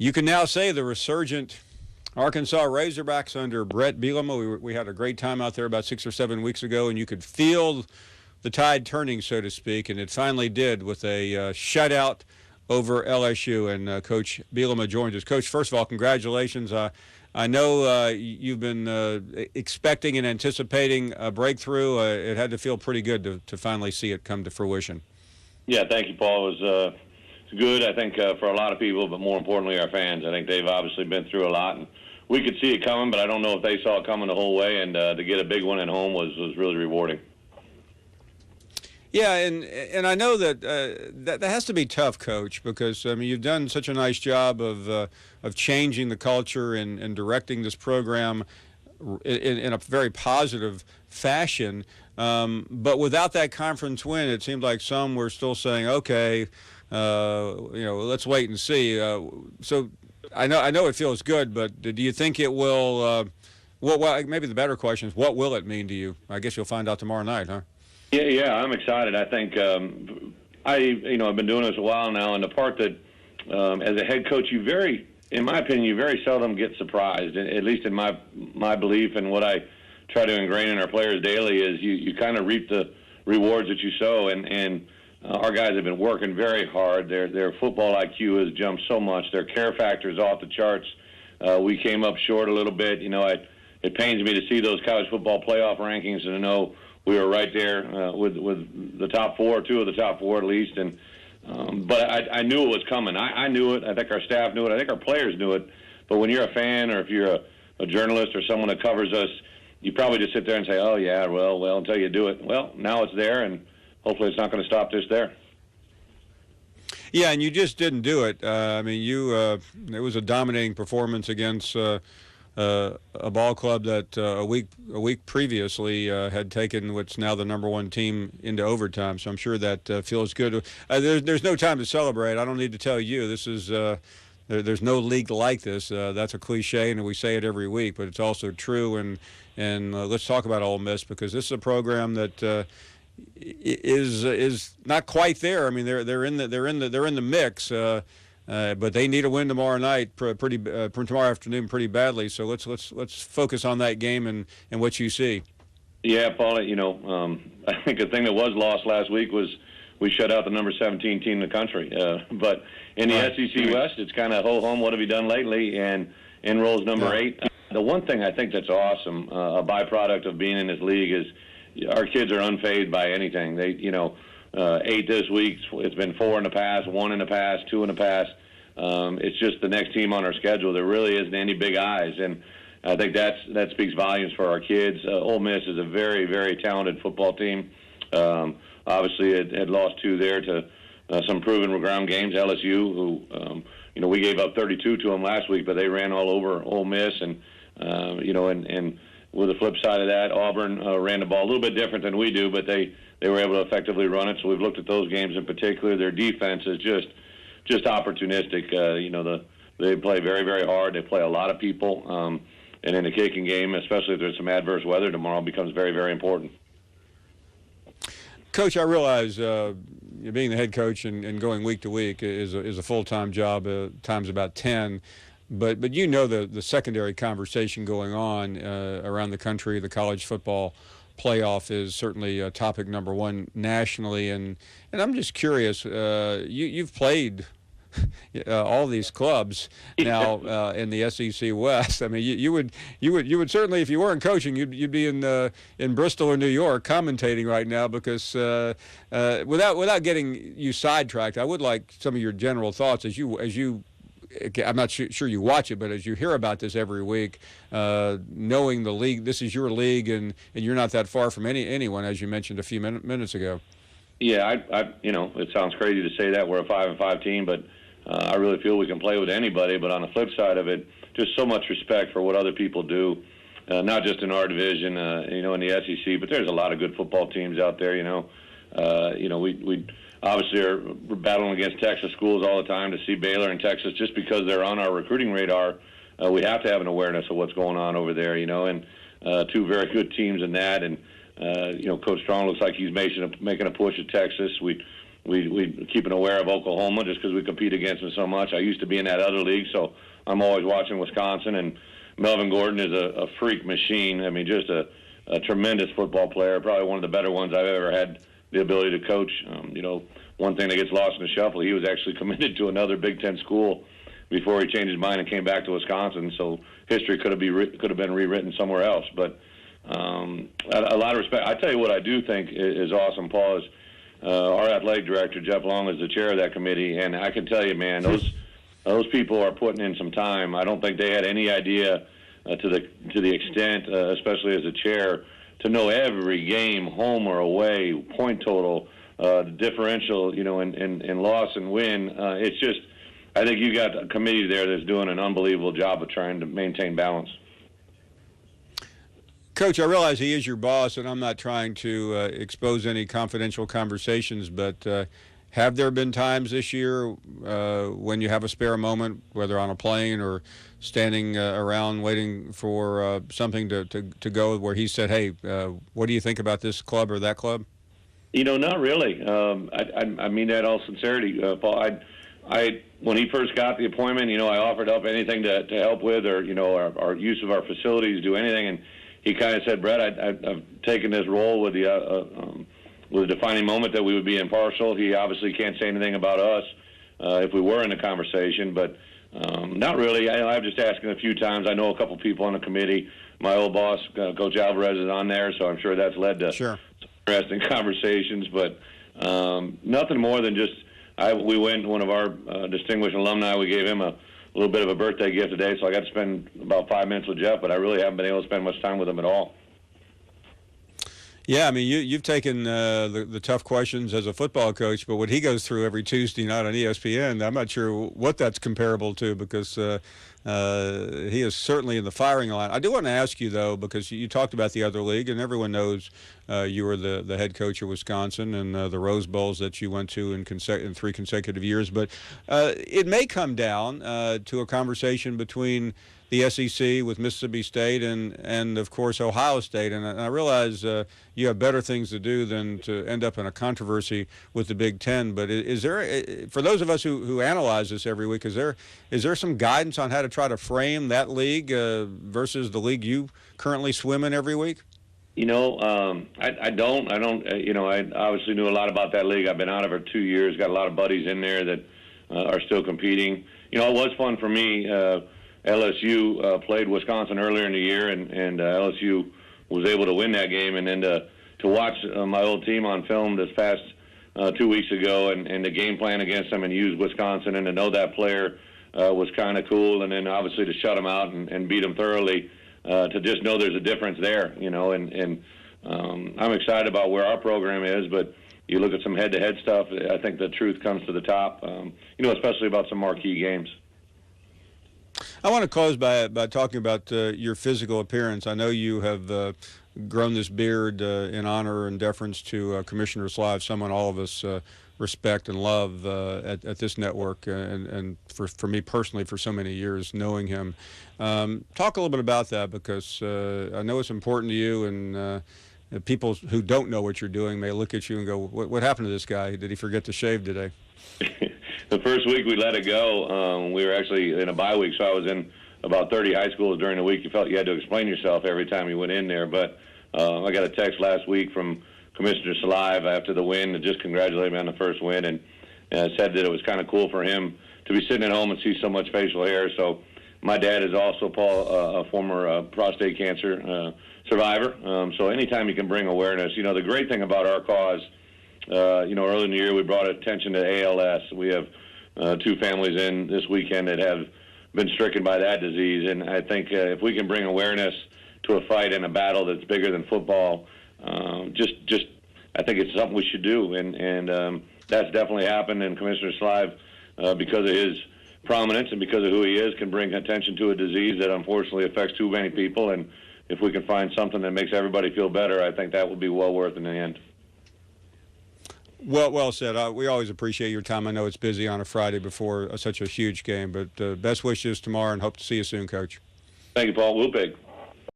You can now say the resurgent Arkansas Razorbacks under Brett Bielema. We had a great time out there about 6 or 7 weeks ago, and you could feel the tide turning, so to speak, and it finally did with a shutout over LSU. And Coach Bielema joins us. Coach, first of all, congratulations. I know you've been expecting and anticipating a breakthrough. It had to feel pretty good to finally see it come to fruition. Yeah, thank you, Paul. It was good, I think, for a lot of people, but more importantly, our fans. I think they've obviously been through a lot, and we could see it coming, but I don't know if they saw it coming the whole way, and to get a big one at home was really rewarding. Yeah, and I know that that has to be tough, Coach, because I mean you've done such a nice job of changing the culture and directing this program in a very positive fashion. But without that conference win, it seemed like some were still saying, okay, let's wait and see. So I know it feels good, but do you think it will? Well, maybe the better question is, what will it mean to you? I guess you'll find out tomorrow night, huh? Yeah, I'm excited. I think I've been doing this a while now, and the part that as a head coach, in my opinion, you very seldom get surprised. At least in my belief and what I try to ingrain in our players daily is you kind of reap the rewards that you sow, and our guys have been working very hard. Their football IQ has jumped so much. Their care factor is off the charts. We came up short a little bit. It pains me to see those college football playoff rankings and to know we were right there with the top four, two of the top four at least. And but I knew it was coming. I knew it. I think our staff knew it. I think our players knew it. But when you're a fan or if you're a journalist or someone that covers us, you probably just sit there and say, oh, yeah, well, until you do it. Well, now it's there, and hopefully it's not going to stop just there. Yeah, and you just didn't do it. I mean, it was a dominating performance against a ball club that a week previously had taken what's now the #1 team into overtime. So I'm sure that feels good. There's no time to celebrate. I don't need to tell you. This is there's no league like this. That's a cliche, and we say it every week, but it's also true. And let's talk about Ole Miss, because this is a program that is not quite there. I mean, they're in the mix. But they need a win tomorrow night, tomorrow afternoon, pretty badly. So let's focus on that game and what you see. Yeah, Paul. I think the thing that was lost last week was we shut out the number 17 team in the country. But in the SEC West, it's kind of ho hum. What have you done lately? And enrolls number 8. The one thing I think that's awesome, a byproduct of being in this league, is our kids are unfazed by anything. They, 8 this week. It's been 4 in the past, 1 in the past, 2 in the past. It's just the next team on our schedule. There really isn't any big eyes, and I think that speaks volumes for our kids. Ole Miss is a very, very talented football team. Obviously, it had lost 2 there to some proven ground games. LSU, who we gave up 32 to them last week, but they ran all over Ole Miss, and with the flip side of that, Auburn ran the ball a little bit different than we do, but they were able to effectively run it. So we've looked at those games in particular. Their defense is just opportunistic. They play very, very hard. They play a lot of people. And in the kicking game, especially if there's some adverse weather tomorrow, becomes very, very important. Coach, I realize being the head coach and going week to week is a full-time job, times about 10. But the secondary conversation going on around the country, the college football playoff is certainly topic number 1 nationally, and I'm just curious. You've played all these clubs now in the SEC West. I mean, you would certainly, if you weren't coaching, you'd be in Bristol or New York commentating right now, because without getting you sidetracked, I would like some of your general thoughts as you. I'm not sure you watch it, but as you hear about this every week, knowing the league, this is your league, and you're not that far from anyone, as you mentioned a few minutes ago. Yeah, it sounds crazy to say that we're a 5-5 team, but I really feel we can play with anybody. But on the flip side of it, just so much respect for what other people do, not just in our division, in the SEC, but there's a lot of good football teams out there. We obviously are battling against Texas schools all the time. To see Baylor and Texas, just because they're on our recruiting radar, we have to have an awareness of what's going on over there, and 2 very good teams in that. And, Coach Strong looks like he's making a push at Texas. We we keeping aware of Oklahoma just because we compete against them so much. I used to be in that other league, so I'm always watching Wisconsin. And Melvin Gordon is a freak machine. I mean, just a tremendous football player, probably one of the better ones I've ever had the ability to coach. One thing that gets lost in the shuffle, he was actually committed to another Big Ten school before he changed his mind and came back to Wisconsin. So history could have been rewritten somewhere else. But a lot of respect. I tell you what I do think is awesome, Paul, is our athletic director, Jeff Long, is the chair of that committee. And I can tell you, man, those people are putting in some time. I don't think they had any idea to the extent, especially as a chair, to know every game, home or away, point total, the differential, in loss and win. It's just, I think you got a committee there that's doing an unbelievable job of trying to maintain balance. Coach, I realize he is your boss, and I'm not trying to expose any confidential conversations, but have there been times this year when you have a spare moment, whether on a plane or standing around waiting for something to go, where he said, hey, what do you think about this club or that club? Not really. I mean that in all sincerity, Paul. When he first got the appointment, I offered up anything to help with, or our use of our facilities, do anything, and he kind of said, Brett, I've taken this role with the defining moment that we would be impartial. He obviously can't say anything about us if we were in a conversation, but not really. I've just asked him a few times. I know a couple people on the committee. My old boss, Coach Alvarez, is on there, so I'm sure that's led to some interesting conversations. But nothing more than just we went, one of our distinguished alumni, we gave him a little bit of a birthday gift today, so I got to spend about 5 minutes with Jeff, but I really haven't been able to spend much time with him at all. Yeah, I mean, you've taken the tough questions as a football coach, but what he goes through every Tuesday night on ESPN, I'm not sure what that's comparable to, because he is certainly in the firing line. I do want to ask you, though, because you talked about the other league, and everyone knows you were the head coach of Wisconsin and the Rose Bowls that you went to in 3 consecutive years. But it may come down to a conversation between the SEC with Mississippi State and of course Ohio State, and I realize you have better things to do than to end up in a controversy with the Big Ten. But is there, for those of us who analyze this every week, is there some guidance on how to try to frame that league versus the league you currently swim in every week? I don't. I obviously knew a lot about that league. I've been out of it 2 years. Got a lot of buddies in there that are still competing. It was fun for me. LSU played Wisconsin earlier in the year, and LSU was able to win that game. And then to watch my old team on film this past 2 weeks ago, and the game plan against them and use Wisconsin, and to know that player was kind of cool. And then obviously to shut them out and beat them thoroughly, to just know there's a difference there, and I'm excited about where our program is. But you look at some head-to-head stuff, I think the truth comes to the top, especially about some marquee games. I want to close by talking about your physical appearance. I know you have grown this beard in honor and deference to Commissioner Slive, someone all of us respect and love at this network, and for me personally for so many years knowing him. Talk a little bit about that, because I know it's important to you, and people who don't know what you're doing may look at you and go, what happened to this guy? Did he forget to shave today? The first week we let it go, we were actually in a bye week, so I was in about 30 high schools during the week. You felt you had to explain yourself every time you went in there. But I got a text last week from Commissioner Salive after the win to just congratulate me on the first win, and said that it was kind of cool for him to be sitting at home and see so much facial hair. So my dad is also, Paul, a former prostate cancer survivor. So anytime you can bring awareness, the great thing about our cause, early in the year we brought attention to ALS. We have 2 families in this weekend that have been stricken by that disease, and I think if we can bring awareness to a fight and a battle that's bigger than football, just I think it's something we should do, and that's definitely happened. And Commissioner Slive, because of his prominence and because of who he is, can bring attention to a disease that unfortunately affects too many people. And if we can find something that makes everybody feel better, I think that would be well worth it in the end. Well said. We always appreciate your time. I know it's busy on a Friday before such a huge game, but best wishes tomorrow, and hope to see you soon, Coach. Thank you, Paul. We'll pick.